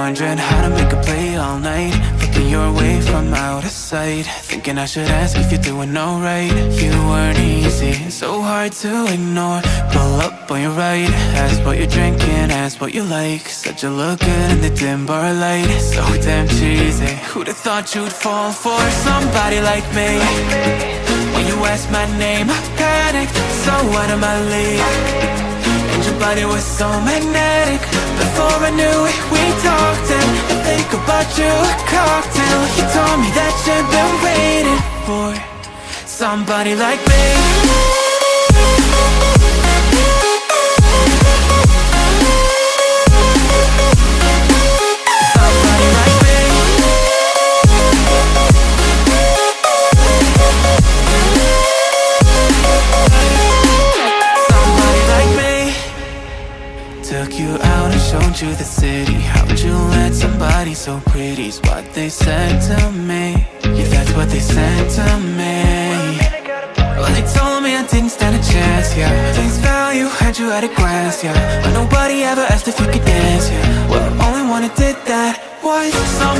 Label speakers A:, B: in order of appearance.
A: wondering how to make a play all night, looking your way from out of sight, thinking I should ask if you're doing alright. You weren't easy, so hard to ignore. Pull up on your right, ask what you're drinking, ask what you like. Said you look good in the dim bar light, so damn cheesy. Who'd have thought you'd fall for somebody like me? When you asked my name, I panicked, so out of my league. And your body was so magnetic. Before I knew it, we talked, and I think about you a cocktail. You told me that you've been waiting for somebody like me. Took you out and showed you the city. How'd you let somebody so pretty's what they said to me? Yeah, that's what they said to me. Well, they told me I didn't stand a chance, yeah. Face value, had you at a glance, yeah. But nobody ever asked if you could dance, yeah. Well, only one who did that was somebody.